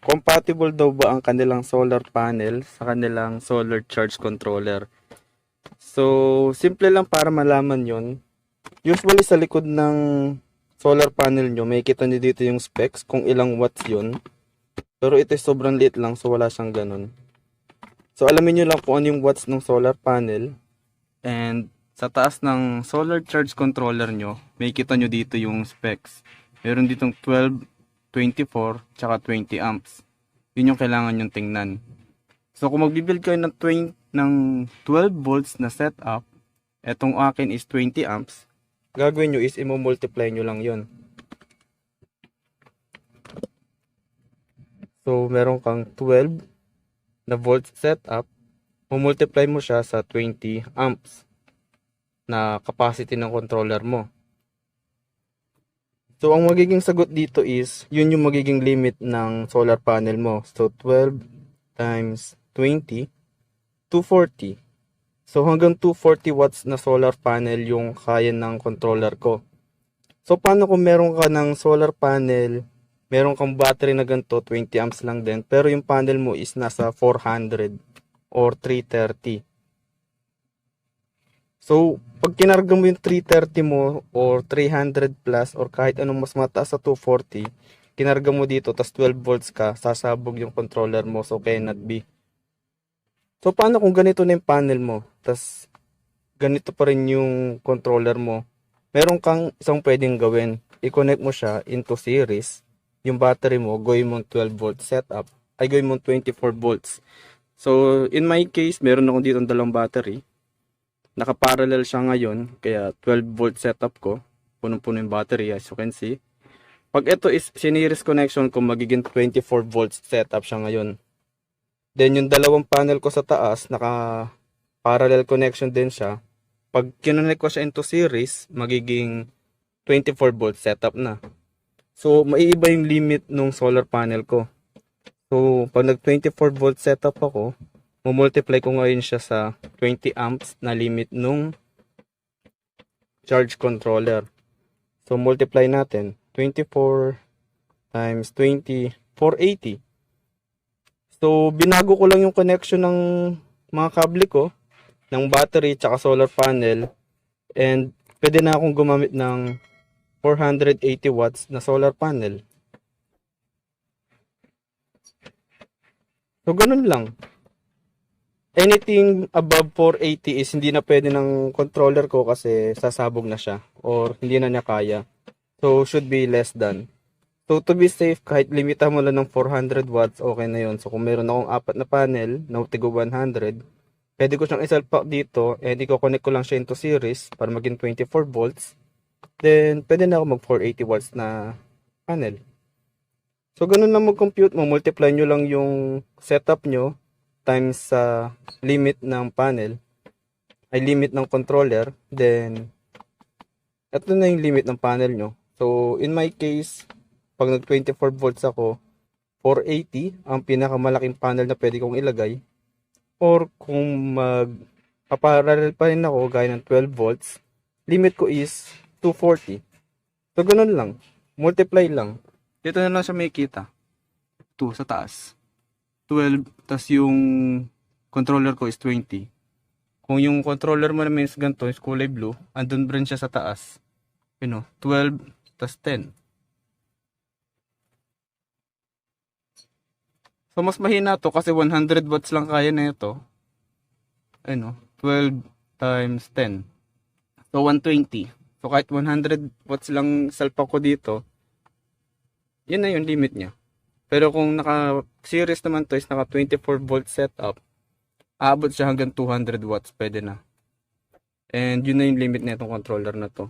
compatible daw ba ang kanilang solar panel sa kanilang solar charge controller. So, simple lang para malaman yon. Usually sa likod ng solar panel nyo, may kita nyo dito yung specs kung ilang watts yun. Pero ito sobrang liit lang, so wala siyang ganun. So, alamin nyo lang kung ano yung watts ng solar panel. And sa taas ng solar charge controller nyo, may kita nyo dito yung specs. Meron ditong 12, 24, tsaka 20 amps. Yun yung kailangan nyong tingnan. So kung magbibuild kayo ng 12 volts na setup, etong akin is 20 amps, gagawin nyo is i-multiply nyo lang yon. So meron kang 12 na volts setup, multiply mo siya sa 20 amps na capacity ng controller mo. So ang magiging sagot dito is, yun yung magiging limit ng solar panel mo. So 12 times 20, 240. So hanggang 240 watts na solar panel yung kaya ng controller ko. So paano kung meron ka ng solar panel, meron kang battery na ganito, 20 amps lang din, pero yung panel mo is nasa 400 or 330. So pag kinarga mo yung 330 mo or 300 plus or kahit anong mas mataas sa 240, kinarga mo dito tas 12 volts ka, sasabog yung controller mo, so cannot be. So paano kung ganito na yung panel mo, tas ganito pa rin yung controller mo? Meron kang isang pwedeng gawin. I-connect mo siya into series. Yung battery mo, gawin mo 12 volt setup. Ay, gawin mo 24 volts. So, in my case, meron akong dito dalawang battery. Naka-parallel siya ngayon. Kaya 12 volt setup ko. Punong-puno yung battery, as you can see. Pag ito is series connection ko, magiging 24 volts setup siya ngayon. Then, yung dalawang panel ko sa taas, naka-parallel connection din siya. Pag kinonect ko siya into series, magiging 24 volt setup na. So, maiiba yung limit ng solar panel ko. So, pag nag 24 volt setup ako, multiply ko ngayon siya sa 20 amps na limit nung charge controller. So, multiply natin. 24 times 20, 480. So, binago ko lang yung connection ng mga kable ko, ng battery tsaka solar panel, and pwede na akong gumamit ng 480 watts na solar panel. So ganun lang. Anything above 480 is hindi na pwede ng controller ko kasi sasabog na siya or hindi na niya kaya. So should be less than. So to be safe, kahit limita mo lang ng 400 watts, okay na yun. So kung meron akong apat na panel na tigo 100, pwede ko siyang isalpak dito and i-connect ko lang siya into series para maging 24 volts. Then, pwede na ako mag 480 watts na panel. So, ganun lang mag-compute mo. Multiply nyo lang yung setup nyo times sa limit ng panel. Ay, limit ng controller. Then, ito na yung limit ng panel nyo. So, in my case, pag nag 24 volts ako, 480 ang pinakamalaking panel na pwede kong ilagay. Or kung magpaparallel pa rin ako gaya ng 12 volts, limit ko is 240. So ganun lang, multiply lang. Dito na lang siya may kita. 2 sa taas. 12 tas yung controller ko is 20. Kung yung controller mo naman is ganito, is kulay blue, andun rin siya sa taas. 12 tas 10. So, mas mahina to kasi 100 watts lang kaya na ito. 12 times 10. So, 120. So, kahit 100 watts lang salpa ko dito, yun na yung limit niya. Pero kung naka-series naman to is naka 24 volt setup, aabot siya hanggang 200 watts, pwede na. And yun na yung limit na itong controller na to.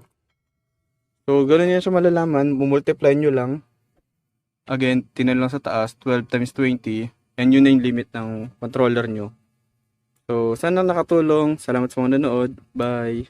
So, ganun yan siya malalaman. Mumultiply nyo lang. Again, tinan lang sa taas, 12 times 20. And yun na yung limit ng controller nyo. So, sana nakatulong. Salamat sa mga nanood. Bye!